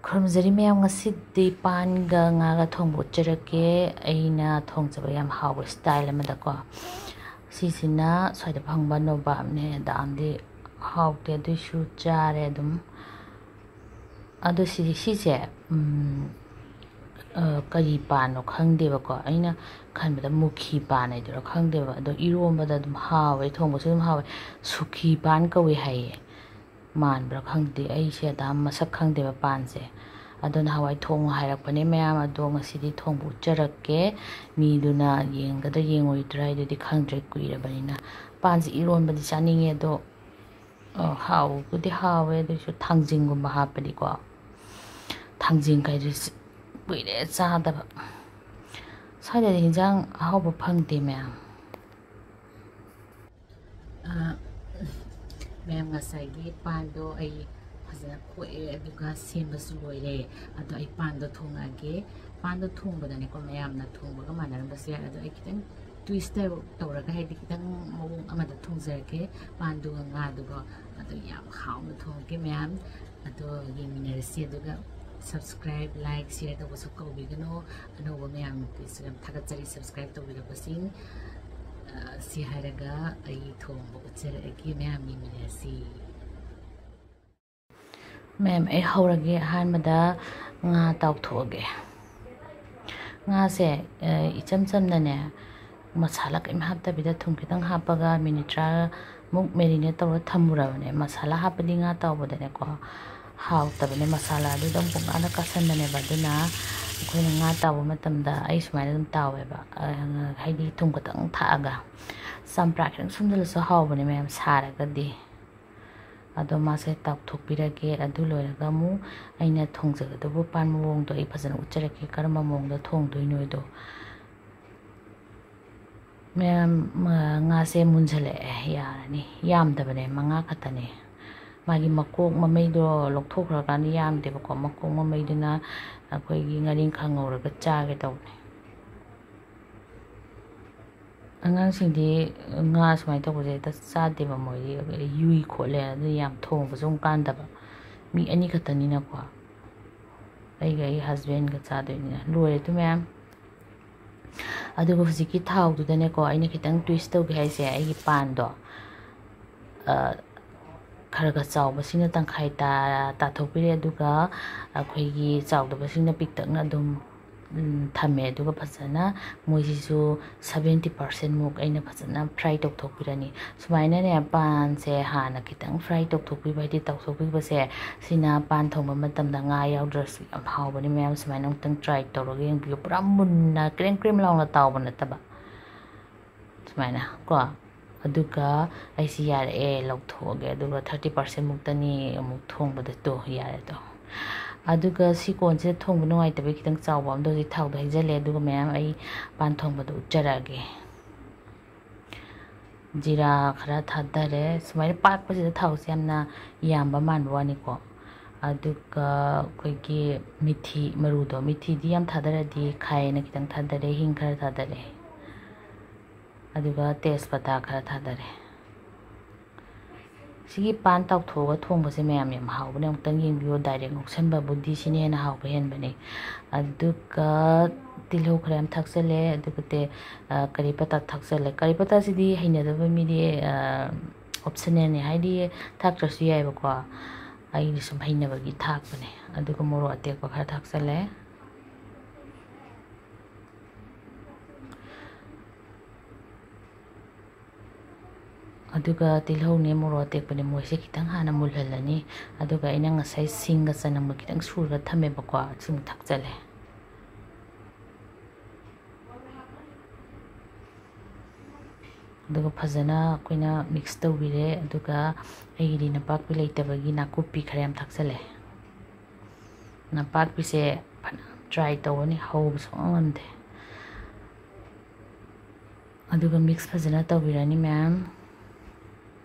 ꯈꯨꯔꯨꯝꯖꯔꯤ ꯃꯌꯥꯝ ꯉꯁꯤꯗꯤ ꯄꯥꯟꯒ ꯉꯥꯒ ꯊꯣꯡꯕ ꯎꯠꯆꯔꯛꯀꯦ ꯑꯩꯅ ꯊꯣꯡꯖꯕ ꯌꯥꯝ ꯍꯥꯎꯕ ꯁ꯭ꯇꯥꯏꯜ ꯑꯃꯗꯀꯣ ꯁꯤꯁꯤꯅ ꯁ꯭ꯋꯥꯏꯗ ꯐꯪꯕ ꯅꯣꯕꯥꯞꯅꯦ ꯗꯥꯝꯗꯤ ꯍꯥꯎꯇꯦ ꯑꯗꯨꯏꯁꯨ ꯆꯥꯔꯦ ꯑꯗꯨꯝ ꯑꯗꯣ ꯁꯤꯁꯦ ꯀꯔꯤ ꯄꯥꯟꯅꯣ ꯈꯪꯗꯦꯕꯀꯣ ꯑꯩꯅ ꯈꯟꯕꯗ ꯃꯨꯈꯤ ꯄꯥꯟ ꯍꯥꯏꯗꯣꯏꯔꯥ ꯈꯪꯗꯦꯕ ꯑꯗꯣ ꯏꯔꯣꯝꯕꯗ ꯑꯗꯨꯝ ꯍꯥꯎꯋꯦ ꯊꯣꯡꯕꯁꯨ ꯑꯗꯨꯝ ꯍꯥꯎꯋꯦ ꯁꯨꯈꯤ ꯄꯥꯟ ꯀꯧꯋꯦ ꯍꯥꯏꯌꯦ ꯃꯥꯟꯕ꯭ꯔꯥ ꯈꯪꯗꯦ ꯑꯩꯁꯦ ꯑꯗꯥꯝ ꯃꯁꯛ ꯈꯪꯗꯦꯕ ꯄꯥꯟꯁꯦ ꯑꯗꯣ ꯅꯍꯥꯟꯋꯥꯏ ꯊꯣꯡꯉꯣ ꯍꯥꯏꯔꯛꯄꯅꯦ ꯃꯌꯥꯝ ꯑꯗꯣ ꯉꯁꯤꯗꯤ ꯊꯣꯡꯕ ꯎꯠꯆꯔꯛꯀꯦ ꯃꯤꯗꯨꯅ ꯌꯦꯡꯒꯗ꯭ꯔꯥ ꯌꯦꯡꯉꯣꯏꯗ꯭ꯔꯥ ꯍꯥꯏꯗꯨꯗꯤ ꯈꯪꯗ꯭ꯔꯦ ꯀꯨꯏꯔꯕꯅꯤꯅ ꯄꯥꯟꯁꯦ ꯏꯔꯣꯟꯕꯗꯤ ꯆꯥꯅꯤꯡꯉꯦ ꯑꯗꯣ ꯍꯥꯎꯕꯨꯗꯤ ꯍꯥꯎꯋꯦ ꯑꯗꯨꯏꯁꯨ ꯊꯥꯡꯖꯤꯡꯒꯨꯝꯕ ꯍꯥꯞꯄꯗꯤꯀꯣ ꯊꯥꯡꯖꯤꯡ ꯀꯩꯗꯤ ꯀꯨꯏꯔꯦ ꯆꯥꯗꯕ ꯁ꯭ꯋꯥꯏꯗꯗꯤ ꯍꯤꯟꯖꯥꯡ ꯑꯍꯥꯎꯕ ꯐꯪꯗꯦ ꯃꯌꯥꯝ ꯃꯌꯥꯝ ꯉꯁꯥꯏꯒꯤ ꯄꯥꯟꯗꯣ ꯑꯩ ꯐꯖꯅ ꯈꯣꯛꯑꯦ ꯑꯗꯨꯒ ꯁꯦꯝꯕꯁꯨ ꯂꯣꯏꯔꯦ ꯑꯗꯣ ꯑꯩ ꯄꯥꯟꯗꯣ ꯊꯣꯡꯉꯛꯑꯒꯦ ꯄꯥꯟꯗꯣ ꯊꯣꯡꯕꯗꯅꯦꯀꯣ ꯃꯌꯥꯝꯅ ꯊꯣꯡꯕꯒ ꯃꯥꯟꯅꯔꯝꯕꯁꯨ ꯌꯥꯏ ꯑꯗꯣ ꯑꯩ ꯈꯤꯇꯪ ꯇ꯭ꯋꯤꯁ ꯇꯧꯔꯒ ꯍꯥꯏꯗꯤ ꯈꯤꯇꯪ ꯃꯑꯣꯡ ꯑꯃꯗ ꯊꯣꯡꯖꯔꯛꯀꯦ ꯄꯥꯟꯗꯨꯒ ꯉꯥꯗꯨꯒ ꯑꯗꯣ ꯌꯥꯝ ꯍꯥꯎꯅ ꯊꯣꯡꯉꯛꯀꯦ ꯃꯌꯥꯝ ꯑꯗꯣ ꯌꯦꯡꯃꯤꯟꯅꯔꯁꯤ ꯑꯗꯨꯒ ꯁꯕꯁꯀ꯭ꯔꯥꯏꯕ ꯂꯥꯏꯛ ꯁꯤꯌꯔ ꯇꯧꯕꯁꯨ ꯀꯧꯕꯤꯒꯅꯨ ꯑꯅꯧꯕ ꯃꯌꯥꯝꯒꯤꯁꯨ ꯌꯥꯝ ꯊꯥꯒꯠꯆꯔꯤ ꯁꯕꯁꯀ꯭ꯔꯥꯏꯕ ꯇꯧꯕꯤꯔꯛꯄꯁꯤꯡ ꯁꯤ ꯍꯥꯏꯔꯒ ꯑꯩ ꯊꯣꯡꯕ ꯎꯠꯆꯔꯛꯑꯒꯦ ꯃꯌꯥꯝ ꯌꯦꯡꯃꯤꯟꯅꯔꯁꯤ ꯃꯌꯥꯝ ꯑꯩ ꯍꯧꯔꯒꯦ ꯑꯍꯥꯟꯕꯗ ꯉꯥ ꯇꯥꯎꯊꯣꯛꯑꯒꯦ ꯉꯥꯁꯦ ꯏꯆꯝ ꯆꯝꯅꯅꯦ ꯃꯁꯥꯂꯥ ꯀꯔꯤꯝ ꯍꯥꯞꯇꯕꯤꯗ ꯊꯨꯝ ꯈꯤꯇꯪ ꯍꯥꯞꯄꯒ ꯃꯤꯅꯤꯠ 10ꯃꯨꯛ ꯃꯦꯔꯤꯅꯦꯠ ꯇꯧꯔ ꯊꯝꯃꯨꯔꯕꯅꯦ ꯃꯁꯥꯂꯥ ꯍꯥꯞꯄꯗꯤ ꯉꯥ ꯇꯥꯎꯕꯗꯅꯦꯀꯣ ꯍꯥꯎꯇꯕꯅꯦ ꯃꯁꯥꯂꯥꯗꯨꯗ ꯄꯨꯡꯉꯥꯟꯗ ꯀꯥꯁꯟꯕꯅꯦꯕ ꯑꯗꯨꯅ ꯑꯩꯈꯣꯏꯅ ꯉꯥ ꯇꯥꯎꯕ ꯃꯇꯝꯗ ꯑꯩ ꯁꯨꯃꯥꯏꯅ ꯑꯗꯨꯝ ꯇꯥꯎꯋꯦꯕ ꯍꯥꯏꯗꯤ ꯊꯨꯝ ꯈꯤꯇꯪ ꯊꯥꯛꯑꯒ ꯆꯝꯄ꯭ꯔꯥ ꯈꯤꯇꯪ ꯁꯨꯝꯖꯤꯜꯂꯁꯨ ꯍꯥꯎꯕꯅꯦ ꯃꯌꯥꯝ ꯁꯥꯔꯒꯗꯤ ꯑꯗꯣ ꯃꯥꯁꯦ ꯇꯥꯎꯊꯣꯛꯄꯤꯔꯒꯦ ꯑꯗꯨ ꯂꯣꯏꯔꯒ ꯑꯃꯨꯛ ꯑꯩꯅ ꯊꯣꯡꯖꯒꯗꯕ ꯄꯥꯟ ꯃꯑꯣꯡꯗꯣ ꯑꯩ ꯐꯖꯅ ꯎꯠꯆꯔꯛꯀꯦ ꯀꯔꯝꯕ ꯃꯑꯣꯡꯗ ꯊꯣꯡꯗꯣꯏꯅꯣꯗꯣ ꯃꯌꯥꯝ ꯉꯥꯁꯦ ꯃꯨꯟꯖꯜꯂꯛꯑꯦ ꯌꯥꯔꯅꯤ ꯌꯥꯝꯗꯕꯅꯦ 5 ꯈꯛꯇꯅꯦ ꯃꯥꯒꯤ ꯃꯀꯣꯛ ꯃꯃꯩꯗꯣ ꯂꯧꯊꯣꯛꯈ꯭ꯔꯀꯥꯟꯗ ꯌꯥꯝꯗꯦꯕꯀꯣ ꯃꯀꯣꯛ ꯃꯃꯩꯗꯨꯅ ꯑꯩꯈꯣꯏꯒꯤ ꯉꯥꯔꯤꯡꯈꯥ ꯉꯧꯔꯒ ꯆꯥꯒꯦ ꯇꯧꯕꯅꯦ ꯑꯉꯥꯡꯁꯤꯡꯗꯤ ꯉꯥ ꯁꯨꯃꯥꯏꯅ ꯇꯧꯕꯁꯦ ꯍꯦꯛꯇ ꯆꯥꯗꯦꯕ ꯃꯣꯏꯗꯤ ꯌꯨꯏ ꯈꯣꯠꯂꯦ ꯑꯗꯨ ꯌꯥꯝ ꯊꯣꯡꯕꯁꯨ ꯑꯃꯨꯛ ꯀꯥꯟꯗꯕ ꯃꯤ 2 ꯈꯛꯇꯅꯤꯅꯀꯣ ꯑꯩꯒ ꯑꯩ ꯍꯁꯕꯦꯟꯒ ꯆꯥꯗꯣꯏꯅꯤꯅ ꯂꯣꯏꯔꯦ ꯑꯗꯨ ꯃꯌꯥꯝ ꯑꯗꯨꯒ ꯍꯧꯖꯤꯛꯀꯤ ꯊꯥꯎꯗꯨꯗꯅꯦꯀꯣ ꯑꯩꯅ ꯈꯤꯇꯪ ꯇ꯭ꯋꯤꯁ ꯇꯧꯒꯦ ꯍꯥꯏꯁꯦ ꯑꯩꯒꯤ ꯄꯥꯟꯗꯣ ꯈꯔ ꯆꯥꯎꯕꯁꯤꯡꯅ ꯇꯪꯈꯥꯏ ꯇꯥꯊꯣꯛꯄꯤꯔꯦ ꯑꯗꯨꯒ ꯑꯩꯈꯣꯏꯒꯤ ꯆꯥꯎꯗꯕꯁꯤꯡꯅ ꯄꯤꯛꯇꯛꯅ ꯑꯗꯨꯝ ꯊꯝꯃꯦ ꯑꯗꯨꯒ ꯐꯖꯅ ꯃꯣꯏꯁꯤꯁꯨ 70% ꯃꯨꯛ ꯑꯩꯅ ꯐꯖꯅ ꯐ꯭ꯔꯥꯏ ꯇꯧꯊꯣꯛꯄꯤꯔꯅꯤ ꯁꯨꯃꯥꯏꯅꯅꯦ ꯄꯥꯟꯁꯦ ꯍꯥꯟꯅ ꯈꯤꯇꯪ ꯐ꯭ꯔꯥꯏ ꯇꯧꯊꯣꯛꯄꯤꯕ ꯍꯥꯏꯗꯤ ꯇꯧꯊꯣꯛꯄꯤꯕꯁꯦ ꯁꯤꯅ ꯄꯥꯟ ꯊꯣꯡꯕ ꯃꯇꯝꯗ ꯉꯥ ꯌꯥꯎꯗ꯭ꯔꯁꯨ ꯌꯥꯝ ꯍꯥꯎꯕꯅꯤ ꯃꯌꯥꯝ ꯁꯨꯃꯥꯏꯅ ꯑꯃꯨꯛꯇꯪ ꯇ꯭ꯔꯥꯏ ꯇꯧꯔꯒ ꯌꯦꯡꯕꯤꯌꯨ ꯄꯨꯔꯥ ꯃꯨꯟꯅ ꯀ꯭ꯔꯦꯝ ꯂꯥꯎꯅ ꯇꯥꯎꯕ ꯅꯠꯇꯕ ꯁꯨꯃꯥꯏꯅ ꯀꯣ ꯑꯗꯨꯒ ꯑꯩꯁꯤ ꯌꯥꯔꯛꯑꯦ ꯂꯧꯊꯣꯛꯑꯒꯦ ꯑꯗꯨꯒ 30% ꯃꯨꯛꯇꯅꯤ ꯑꯃꯨꯛ ꯊꯣꯡꯕꯗ ꯌꯥꯔꯦ ꯑꯗꯨꯒ ꯁꯤ ꯀꯣꯟꯁꯤꯗ ꯊꯣꯡꯕ ꯅꯨꯡꯉꯥꯏꯇꯕꯒꯤ ꯈꯤꯇꯪ ꯆꯥꯎꯕ ꯑꯝꯗ ꯍꯧꯖꯤꯛ ꯊꯥꯎꯗ ꯍꯩꯖꯜꯂꯦ ꯑꯗꯨꯒ ꯃꯌꯥꯝ ꯑꯩ ꯄꯥꯟ ꯊꯣꯡꯕꯗ ꯎꯠꯆꯔꯛꯑꯒꯦ ꯖꯤꯔꯥ ꯈꯔ ꯊꯥꯗꯔꯦ ꯁꯨꯃꯥꯏꯅ ꯄꯥꯛꯄꯁꯤꯗ ꯊꯥꯎꯁꯦ ꯌꯥꯝꯅ ꯌꯥꯝꯕ ꯃꯥꯟꯕ ꯋꯥꯅꯤꯀꯣ ꯑꯗꯨꯒ ꯑꯩꯈꯣꯏꯒꯤ ꯃꯤꯊꯤ ꯃꯔꯨꯗꯣ ꯃꯤꯊꯤꯗꯤ ꯌꯥꯝ ꯊꯥꯗꯔꯗꯤ ꯈꯥꯏꯌꯦꯅ ꯈꯤꯇꯪ ꯊꯥꯗꯔꯦ ꯍꯤꯡ ꯈꯔ ꯊꯥꯗꯔꯦ ꯑꯗꯨꯒ ꯇꯦꯖꯄꯇꯥ ꯈꯔ ꯊꯥꯗꯔꯦ ꯁꯤꯒꯤ ꯄꯥꯟ ꯇꯥꯎꯊꯣꯛꯑꯒ ꯊꯣꯡꯕꯁꯦ ꯃꯌꯥꯝ ꯌꯥꯝ ꯍꯥꯎꯕꯅꯦ ꯑꯃꯨꯛꯇꯪ ꯌꯦꯡꯕꯤꯌꯨ ꯗꯥꯏꯔꯦꯛ ꯉꯧꯁꯟꯕꯕꯨꯗꯤ ꯁꯤꯅ ꯍꯦꯟꯅ ꯍꯥꯎꯕ ꯍꯦꯟꯕꯅꯦ ꯑꯗꯨꯒ ꯇꯤꯜꯍꯧ ꯈꯔ ꯌꯥꯝ ꯊꯥꯛꯆꯜꯂꯦ ꯑꯗꯨꯒ ꯀꯔꯤ ꯄꯇꯥ ꯊꯥꯛꯆꯜꯂꯦ ꯀꯔꯤ ꯄꯇꯥꯁꯤꯗꯤ ꯍꯩꯅꯗꯕ ꯃꯤꯗꯤ ꯑꯣꯞꯁꯟꯅꯦꯜꯅꯦ ꯍꯥꯏꯗꯤ ꯊꯥꯛꯇ꯭ꯔꯁꯨ ꯌꯥꯏꯕꯀꯣ ꯑꯩꯅ ꯁꯨꯝ ꯍꯩꯅꯕꯒꯤ ꯊꯥꯛꯄꯅꯦ ꯑꯗꯨꯒ ꯃꯣꯔꯣꯛ ꯑꯇꯦꯛꯄ ꯈꯔ ꯊꯥꯛꯆꯜꯂꯦ ꯑꯗꯨꯒ ꯇꯤꯜꯍꯧꯅꯦ ꯃꯣꯔꯣꯛ ꯑꯇꯦꯛꯄꯅꯦ ꯃꯣꯏꯁꯦ ꯈꯤꯇꯪ ꯍꯥꯟꯅ ꯃꯨꯜꯍꯜꯂꯅꯤ ꯑꯗꯨꯒ ꯑꯩꯅ ꯉꯁꯥꯏ ꯁꯤꯡꯒ ꯆꯅꯝꯒ ꯈꯤꯇꯪ ꯁꯨꯔꯒ ꯊꯝꯃꯦꯕꯀꯣ ꯁꯤꯃꯨꯛ ꯊꯥꯛꯆꯜꯂꯦ ꯑꯗꯨꯒ ꯐꯖꯅ ꯑꯩꯈꯣꯏꯅ ꯃꯤꯛꯁ ꯇꯧꯕꯤꯔꯦ ꯑꯗꯨꯒ ꯑꯩꯒꯤꯗꯤ ꯅꯄꯥꯛꯄꯤ ꯂꯩꯇꯕꯒꯤ ꯅꯥꯀꯨꯞꯄꯤ ꯈꯔ ꯌꯥꯝ ꯊꯥꯛꯆꯜꯂꯦ ꯅꯄꯥꯛꯄꯤꯁꯦ ꯐꯅ ꯇ꯭ꯔꯥꯏ ꯇꯧꯕꯅꯤ ꯍꯧꯕ ꯁꯨꯡꯉꯝ ꯉꯝꯗꯦ ꯑꯗꯨꯒ ꯃꯤꯛꯁ ꯐꯖꯅ ꯇꯧꯕꯤꯔꯅꯤ ꯃꯌꯥꯝ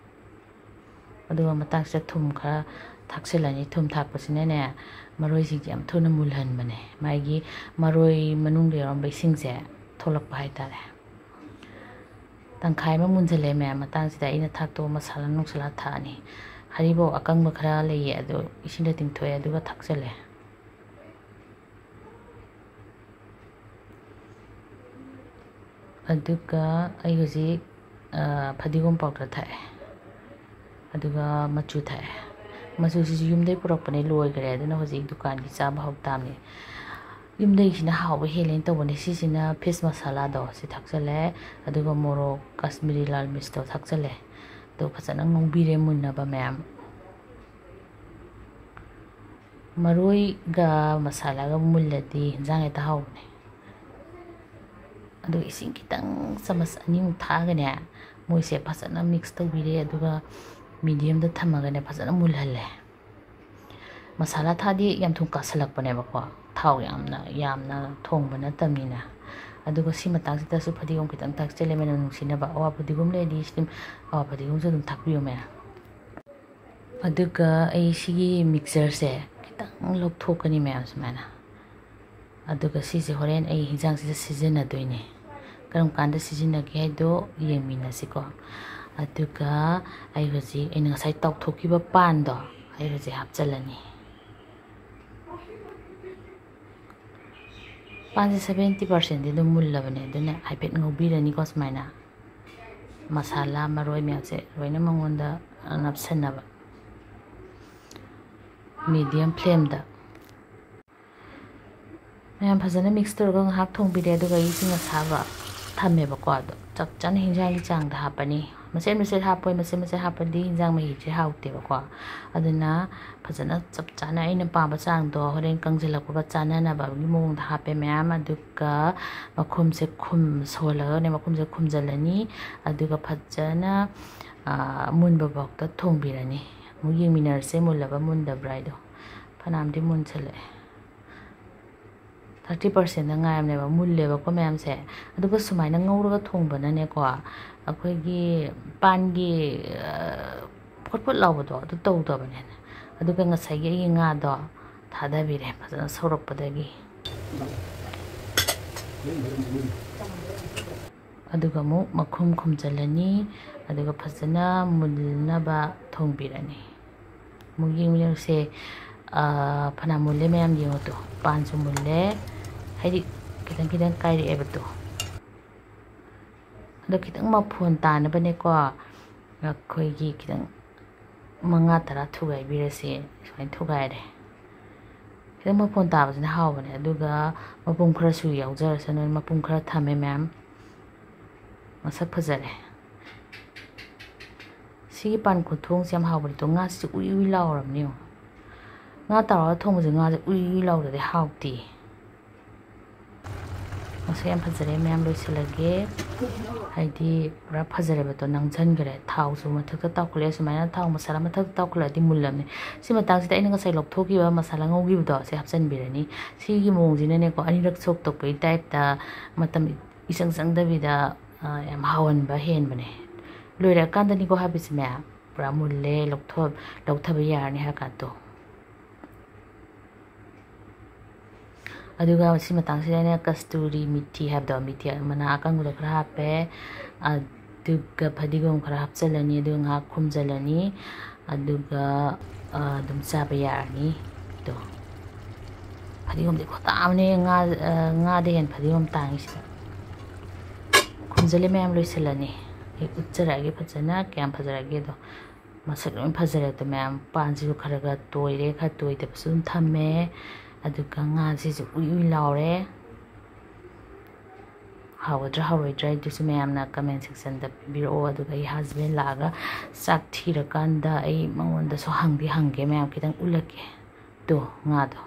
ꯑꯗꯨꯒ ꯃꯇꯥꯡꯁꯤꯗ ꯊꯨꯝ ꯈꯔ ꯊꯥꯛꯆꯤꯜꯂꯅꯤ ꯊꯨꯝ ꯊꯥꯛꯄꯁꯤꯅꯅꯦ ꯃꯔꯣꯏꯁꯤꯡꯁꯦ ꯌꯥꯝ ꯊꯨꯅ ꯃꯨꯜꯍꯟꯕꯅꯦ ꯃꯥꯒꯤ ꯃꯔꯣꯏ ꯃꯅꯨꯡꯗ ꯌꯥꯎꯔꯝꯕ ꯏꯁꯤꯡꯁꯦ ꯊꯣꯛꯂꯛꯄ ꯍꯥꯏꯇꯥꯔꯦ ꯇꯪꯈꯥꯏ ꯑꯃ ꯃꯨꯟꯖꯜꯂꯦ ꯃꯌꯥꯝ ꯃꯇꯥꯡꯁꯤꯗ ꯑꯩꯅ ꯊꯥꯛꯇꯣꯛꯑ ꯃꯁꯥꯂꯥ ꯅꯨꯡꯁꯥꯂꯥ ꯊꯥꯛꯑꯅꯤ ꯍꯔꯤꯕꯣꯞ ꯑꯀꯪꯕ ꯈꯔ ꯂꯩꯌꯦ ꯑꯗꯣ ꯏꯁꯤꯡꯗ ꯇꯤꯡꯊꯣꯛꯑꯦ ꯑꯗꯨꯒ ꯊꯥꯛꯆꯜꯂꯦ ꯑꯗꯨꯒ ꯑꯩ ꯍꯧꯖꯤꯛ ꯐꯗꯤꯒꯣꯝ ꯄꯥꯎꯗꯔ ꯊꯛꯑꯦ ꯑꯗꯨꯒ ꯃꯆꯨ ꯊꯛꯑꯦ ꯃꯆꯨꯁꯤꯁꯨ ꯌꯨꯝꯗꯩ ꯄꯨꯔꯛꯄꯅꯦ ꯂꯣꯏꯈ꯭ꯔꯦ ꯑꯗꯨꯅ ꯍꯧꯖꯤꯛ ꯗꯨꯀꯥꯟꯒꯤ ꯆꯥꯕ ꯍꯧꯇꯥꯕꯅꯤ ꯌꯨꯝꯗꯩꯁꯤꯅ ꯍꯥꯎꯕ ꯍꯦꯜꯂꯦꯅ ꯇꯧꯕꯅꯦ ꯁꯤꯁꯤꯅ ꯐꯤꯁ ꯃꯁꯥꯂꯥꯗꯣ ꯁꯤ ꯊꯥꯛꯆꯜꯂꯦ ꯑꯗꯨꯒ ꯃꯣꯔꯣꯛ ꯀꯥꯁꯃꯤꯔꯤ ꯂꯥꯜ ꯃꯤꯔꯆꯇꯣ ꯊꯥꯛꯆꯜꯂꯦ ꯑꯗꯨ ꯐꯖꯅ ꯉꯧꯕꯤꯔꯦ ꯃꯨꯟꯅꯕ ꯃꯌꯥꯝ ꯃꯔꯣꯏꯒ ꯃꯁꯥꯂꯥꯒ ꯃꯨꯜꯂꯗꯤ ꯍꯤꯟꯖꯥꯡ ꯍꯦꯛꯇ ꯍꯥꯎꯕꯅꯦ ꯑꯗꯨꯒ ꯏꯁꯤꯡ ꯈꯤꯇꯪ ꯆꯃꯁ ꯑꯅꯤꯃꯨꯛ ꯊꯥꯛꯑꯒꯅꯦ ꯃꯣꯏꯁꯦ ꯐꯖꯅ ꯃꯤꯛꯁ ꯇꯧꯕꯤꯔꯦ ꯑꯗꯨꯒ ꯃꯤꯗꯤꯌꯝꯗ ꯊꯝꯃꯒꯅꯦ ꯐꯖꯅ ꯃꯨꯜꯍꯜꯂꯦ ꯃꯁꯥꯂꯥ ꯊꯥꯗꯤ ꯌꯥꯝ ꯊꯨꯅ ꯀꯥꯁꯜꯂꯛꯄꯅꯦꯕꯀꯣ ꯊꯥꯎ ꯌꯥꯝꯅ ꯊꯣꯡꯕ ꯅꯠꯇꯕꯅꯤꯅ ꯑꯗꯨꯒ ꯁꯤ ꯃꯇꯥꯡꯁꯤꯗꯁꯨ ꯐꯗꯤꯒꯣꯝ ꯈꯤꯇꯪ ꯊꯥꯛꯆꯜꯂꯦ ꯃꯅꯝ ꯅꯨꯡꯁꯤꯅꯕ ꯑꯋꯥ ꯐꯗꯤꯒꯣꯝ ꯂꯩꯔꯗꯤ ꯁꯤ ꯑꯋꯥ ꯐꯗꯤꯒꯣꯝꯁꯨ ꯑꯗꯨꯝ ꯊꯥꯛꯄꯤꯌꯨ ꯃꯌꯥꯝ ꯑꯗꯨꯒ ꯑꯩ ꯁꯤꯒꯤ ꯃꯤꯛꯆꯔꯁꯦ ꯈꯤꯇꯪ ꯂꯧꯊꯣꯛꯀꯅꯤ ꯃꯌꯥꯝ ꯁꯨꯃꯥꯏꯅ ꯑꯗꯨꯒ ꯁꯤꯁꯦ ꯍꯣꯔꯦꯟ ꯑꯩ ꯍꯤꯟꯖꯥꯡꯁꯤꯗ ꯁꯤꯖꯤꯟꯅꯗꯣꯏꯅꯦ ꯀꯔꯝ ꯀꯥꯟꯗ ꯁꯤꯖꯤꯟꯅꯒꯦ ꯍꯥꯏꯗꯣ ꯌꯦꯡꯃꯤꯟꯅꯁꯤꯀꯣ ꯑꯗꯨꯒ ꯑꯩ ꯍꯧꯖꯤꯛ ꯑꯩꯅ ꯉꯁꯥꯏ ꯇꯥꯎꯊꯣꯛꯈꯤꯕ ꯄꯥꯟꯗꯣ ꯑꯩ ꯍꯧꯖꯤꯛ ꯍꯥꯞꯆꯜꯂꯅꯤ ꯄꯥꯟꯁꯦ 70% ꯑꯗꯨꯝ ꯃꯨꯜꯂꯕꯅꯦ ꯑꯗꯨꯅ ꯍꯥꯏꯐꯦꯠ ꯉꯧꯕꯤꯔꯅꯤꯀꯣ ꯁꯨꯃꯥꯏꯅ ꯃꯁꯥꯂꯥ ꯃꯔꯣꯏ ꯃꯌꯥꯝꯁꯦ ꯂꯣꯏꯅ ꯃꯉꯣꯟꯗ ꯅꯞꯁꯟꯅꯕ ꯃꯤꯗꯤꯌꯝ ꯐ꯭ꯂꯦꯝꯗ ꯃꯌꯥꯝ ꯐꯖꯅ ꯃꯤꯛꯁ ꯇꯧꯔꯒ ꯉꯥꯏꯍꯥꯛ ꯊꯣꯡꯕꯤꯔꯦ ꯑꯗꯨꯒ ꯏꯁꯤꯡ ꯑꯁꯥꯕ ꯊꯝꯃꯦꯕꯀꯣ ꯑꯗꯣ ꯆꯞ ꯆꯥꯅ ꯍꯤꯟꯖꯥꯡꯒꯤ ꯆꯥꯡꯗ ꯍꯥꯞꯄꯅꯤ ꯃꯆꯦꯠ ꯍꯥꯞꯄꯣꯏ ꯃꯆꯦꯠ ꯍꯥꯞꯄꯗꯤ ꯍꯤꯟꯖꯥꯡ ꯃꯍꯤꯁꯦ ꯍꯥꯎꯇꯦꯕꯀோ ꯑꯗꯨꯅ ꯐꯖꯅ ꯆꯞ ꯆꯥꯅ ꯑꯩꯅ ꯄꯥꯝꯕ ꯆꯥꯡꯗꯣ ꯍꯣꯔꯦꯟ ꯀꯪꯁꯤꯜꯂꯛꯄꯒ ꯆꯥꯅꯅꯕꯒꯤ ꯃꯑꯣꯡꯗ ꯍꯥꯞꯄꯦ ꯃꯌꯥꯝ ꯑꯗꯨꯒ ꯃꯈꯨꯝꯁꯦ ꯁꯣꯜꯂꯒꯅꯦ ꯃꯈꯨꯝꯁꯦ ꯈꯨꯝꯖꯤꯜꯂꯅꯤ ꯑꯗꯨꯒ ꯐꯖꯅ ꯃꯨꯟꯕ ꯐꯥꯎꯗ ꯊꯣꯡꯕꯤꯔꯅꯤ ꯑꯃꯨꯛ ꯌꯦꯡꯃꯤꯟꯅꯔꯁꯦ ꯃꯨꯜꯂꯕ ꯃꯨꯟꯗꯕ꯭ꯔꯥ ꯍꯥꯏꯗꯣ ꯐꯅꯌꯥꯝꯗꯤ ꯃꯨꯟꯁꯜꯂꯛꯑꯦ 30%ꯗ ꯉꯥꯏꯔꯕꯅꯦꯕ ꯃꯨꯜꯂꯦꯕꯀꯣ ꯃꯌꯥꯝꯁꯦ ꯑꯗꯨꯒ ꯁꯨꯃꯥꯏꯅ ꯉꯧꯔꯒ ꯊꯣꯡꯕꯅꯅꯦꯀꯣ ꯑꯩꯈꯣꯏꯒꯤ ꯄꯥꯟꯒꯤ ꯐꯨꯠ ꯂꯥꯎꯕꯗꯣ ꯑꯗꯨ ꯇꯧꯗꯕꯅꯦ ꯑꯗꯨꯒ ꯉꯁꯥꯏꯒꯤ ꯑꯩꯒꯤ ꯉꯥꯗꯣ ꯊꯥꯗꯕꯤꯔꯦ ꯐꯖꯅ ꯁꯧꯔꯛꯄꯗꯒꯤ ꯑꯗꯨꯒ ꯑꯃꯨꯛ ꯃꯈꯨꯝ ꯈꯨꯝꯖꯤꯜꯂꯅꯤ ꯑꯗꯨꯒ ꯐꯖꯅ ꯃꯨꯟꯅꯕ ꯊꯣꯡꯕꯤꯔꯅꯤ ꯑꯃꯨꯛ ꯌꯦꯡꯃꯤꯟꯅꯔꯁꯦ ꯐꯅ ꯃꯨꯜꯂꯦ ꯃꯌꯥꯝ ꯌꯦꯡꯉꯣꯇꯣ ꯄꯥꯟꯁꯨ ꯃꯨꯜꯂꯦ ꯍꯥꯏꯗꯤ ꯈꯤꯇꯪ ꯀꯥꯏꯔꯛꯑꯦꯕꯗꯣ ꯑꯗꯣ ꯈꯤꯇꯪ ꯃꯐꯣꯟ ꯇꯥꯅꯕꯅꯦꯀꯣ ꯑꯩꯈꯣꯏꯒꯤ ꯈꯤꯇꯪ 5-10 ꯊꯨꯒꯥꯏꯕꯤꯔꯁꯦ ꯁꯨꯃꯥꯏꯅ ꯊꯨꯒꯥꯏꯔꯦ ꯈꯤꯇꯪ ꯃꯐꯣꯟ ꯇꯥꯕꯁꯤꯅ ꯍꯥꯎꯕꯅꯦ ꯑꯗꯨꯒ ꯃꯄꯨꯝ ꯈꯔꯁꯨ ꯌꯥꯎꯖꯔꯁꯅꯨ ꯃꯄꯨꯝ ꯈꯔ ꯊꯝꯃꯦ ꯃꯌꯥꯝ ꯃꯁꯛ ꯐꯖꯔꯦ ꯁꯤꯒꯤ ꯄꯥꯟ ꯈꯨꯊꯣꯡꯁꯦ ꯌꯥꯝ ꯍꯥꯎꯕꯅꯦ ꯉꯥꯁꯤꯁꯨ ꯎꯏ ꯂꯥꯎꯔꯕꯅꯦ ꯉꯥ ꯇꯥꯎꯔꯒ ꯊꯣꯡꯕꯁꯦ ꯉꯥꯁꯦ ꯎꯏ ꯂꯥꯎꯔꯗꯤ ꯍꯥꯎꯇꯦ ꯃꯁꯛ ꯌꯥꯝ ꯐꯖꯔꯦ ꯃꯌꯥꯝ ꯂꯣꯏꯁꯤꯜꯂꯒꯦ ꯍꯥꯏꯗꯤ ꯄꯨꯔꯥ ꯐꯖꯔꯦꯕꯗꯣ ꯅꯪꯁꯤꯟꯈ꯭ꯔꯦ ꯊꯥꯎꯁꯨ ꯃꯊꯛꯇ ꯇꯥꯎꯈꯠꯂꯦ ꯁꯨꯃꯥꯏꯅ ꯊꯥꯎ ꯃꯁꯥꯂꯥ ꯃꯊꯛꯇ ꯇꯥꯎꯈꯠꯂꯗꯤ ꯃꯨꯜꯂꯕꯅꯦ ꯁꯤ ꯃꯇꯥꯡꯁꯤꯗ ꯑꯩꯅ ꯉꯁꯥꯏ ꯂꯧꯊꯣꯛꯈꯤꯕ ꯃꯁꯥꯂꯥ ꯉꯧꯈꯤꯕꯗꯣ ꯁꯤ ꯍꯥꯞꯆꯤꯟꯕꯤꯔꯅꯤ ꯁꯤꯒꯤ ꯃꯑꯣꯡꯁꯤꯅꯅꯦꯀꯣ ꯑꯅꯤꯔꯛ ꯁꯣꯛ ꯇꯧꯕꯒꯤ ꯇꯥꯏꯞꯇ ꯃꯇꯝ ꯏꯆꯪ ꯆꯪꯗꯕꯤꯗ ꯌꯥꯝ ꯍꯥꯎꯍꯟꯕ ꯍꯦꯟꯕꯅꯦ ꯂꯣꯏꯔꯀꯥꯟꯗꯅꯤꯀꯣ ꯍꯥꯏꯕꯁꯤ ꯃꯌꯥꯝ ꯄꯨꯔꯥ ꯃꯨꯜꯂꯦ ꯂꯧꯊꯕ ꯌꯥꯔꯅꯤ ꯍꯥꯏ ꯀꯥꯟꯗꯣ ꯑꯗꯨꯒ ꯁꯤ ꯃꯇꯥꯡꯁꯤꯗ ꯑꯩꯅ ꯀꯁꯇꯨꯔꯤ ꯃꯤꯊꯤ ꯍꯥꯏꯕꯗꯣ ꯃꯤꯊꯤ ꯃꯅꯥ ꯑꯀꯪꯕꯗꯣ ꯈꯔ ꯍꯥꯞꯄꯦ ꯑꯗꯨꯒ ꯐꯗꯤꯒꯣꯝ ꯈꯔ ꯍꯥꯞꯆꯤꯜꯂꯅꯤ ꯑꯗꯨꯒ ꯉꯥꯏꯍꯥꯛ ꯈꯨꯝꯖꯤꯜꯂꯅꯤ ꯑꯗꯨꯒ ꯑꯗꯨꯝ ꯆꯥꯕ ꯌꯥꯔꯅꯤ ꯑꯗꯣ ꯐꯗꯤꯒꯣꯝꯗꯤ ꯈꯨꯇꯥꯡ ꯑꯃꯅꯦ ꯉꯥꯗ ꯍꯦꯟꯅ ꯐꯗꯤꯒꯣꯝ ꯇꯥꯡꯉꯤꯁꯤꯗ ꯈꯨꯝꯖꯤꯜꯂꯦ ꯃꯌꯥꯝ ꯂꯣꯏꯁꯤꯜꯂꯅꯤ ꯑꯩ ꯎꯠꯆꯔꯛꯑꯒꯦ ꯐꯖꯅ ꯀꯌꯥꯝ ꯐꯖꯔꯒꯦꯗꯣ ꯃꯁꯛ ꯂꯣꯏ ꯐꯖꯔꯦ ꯑꯗꯣ ꯃꯌꯥꯝ ꯄꯥꯟꯁꯤꯁꯨ ꯈꯔ ꯇꯣꯏꯔꯦ ꯈꯔ ꯇꯣꯏꯗꯕꯁꯨ ꯑꯗꯨꯝ ꯊꯝꯃꯦ ꯑꯗꯨꯒ ꯉꯥꯁꯤꯁꯨ ꯎꯏ ꯂꯥꯎꯔꯦ ꯍꯥꯎꯒꯗ꯭ꯔꯥ ꯍꯥꯎꯔꯣꯏꯗ꯭ꯔꯥ ꯑꯗꯨꯁꯨ ꯃꯌꯥꯝꯅ ꯀꯃꯦꯟ ꯁꯦꯛꯁꯟꯗ ꯄꯤꯕꯤꯔꯛꯑꯣ ꯑꯗꯨꯒ ꯑꯩ ꯍꯁꯕꯦꯟ ꯂꯥꯛꯑꯒ ꯆꯥꯛ ꯊꯤꯔꯀꯥꯟꯗ ꯑꯩ ꯃꯉꯣꯟꯗꯁꯨ ꯍꯪꯒꯦ ꯃꯌꯥꯝ ꯈꯤꯇꯪ ꯎꯠꯂꯛꯀꯦ ꯇꯣ ꯉꯥꯗꯣ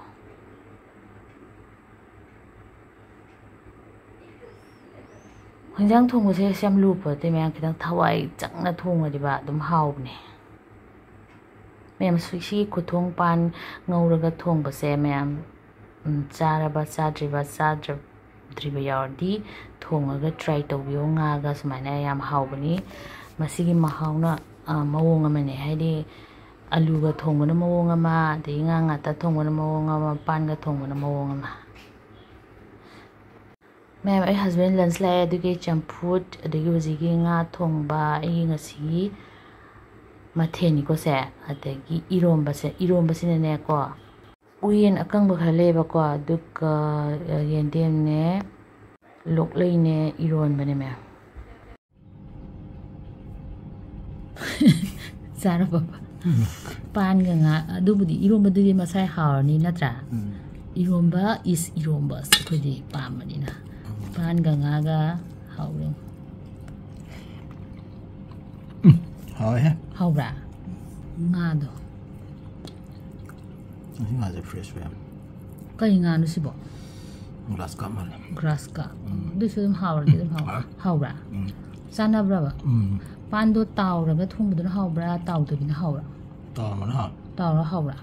ꯍꯤꯟꯖꯥꯡ ꯊꯣꯡꯕꯁꯦ ꯌꯥꯝ ꯂꯨꯕ ꯅꯠꯇꯦ ꯃꯌꯥꯝ ꯈꯤꯇꯪ ꯊꯋꯥꯏ ꯆꯪꯅ ꯊꯣꯡꯉꯗꯤꯕ ꯑꯗꯨꯝ ꯍꯥꯎꯕꯅꯦ ꯃꯌꯥꯝ ꯁꯤꯒꯤ ꯈꯨꯊꯣꯡ ꯄꯥꯟ ꯉꯧꯔꯒ ꯊꯣꯡꯕꯁꯦ ꯃꯌꯥꯝ ꯆꯥꯔꯕ ꯆꯥꯗ꯭ꯔꯤꯕ ꯌꯥꯎꯔꯗꯤ ꯊꯣꯡꯉꯒ ꯇ꯭ꯔꯥꯏ ꯇꯧꯕꯤꯌꯣ ꯉꯥꯒ ꯁꯨꯃꯥꯏꯅ ꯌꯥꯝ ꯍꯥꯎꯕꯅꯤ ꯃꯁꯤꯒꯤ ꯃꯍꯥꯎꯅ ꯃꯑꯣꯡ ꯑꯃꯅꯦ ꯍꯥꯏꯗꯤ ꯑꯂꯨꯒ ꯊꯣꯡꯕꯅ ꯃꯑꯣꯡ ꯑꯃ ꯑꯗꯒꯤ ꯉꯥ ꯉꯥꯛꯇ ꯊꯣꯡꯕꯅ ꯃꯑꯣꯡ ꯑꯃ ꯄꯥꯟꯒ ꯊꯣꯡꯕꯅ ꯃꯑꯣꯡ ꯑꯃ ꯃꯌꯥꯝ ꯑꯩ ꯍꯁꯕꯦꯟ ꯂꯟꯁ ꯂꯥꯛꯑꯦ ꯑꯗꯨꯒꯤ ꯆꯝꯐꯨꯠ ꯑꯗꯒꯤ ꯍꯧꯖꯤꯛꯀꯤ ꯉꯥ ꯊꯣꯡꯕ ꯑꯩꯒꯤ ꯉꯁꯤꯒꯤ ꯃꯊꯦꯜꯅꯤꯀꯣꯁꯦ ꯑꯗꯒꯤ ꯏꯔꯣꯝꯕꯁꯤꯅꯅꯦꯀꯣ ꯎꯌꯦꯟ ꯑꯀꯪꯕ ꯈꯔ ꯂꯩꯌꯦꯕꯀꯣ ꯑꯗꯨꯒ ꯌꯦꯟꯗꯦꯝꯅꯦ lok leine iron bane me Sara papa Panga Ngaga adubudi iromba dudi masai harni natra iromba is iromba khodi pamani na Panga Ngaga hawre hawra nga do nga je fresh we kai nga no sibo grass cup this is hawra sana brava Pando tàu rồi cái thùng bữa nó hao bra tàu từ bên hao ra tàu mà nó tàu nó hao ra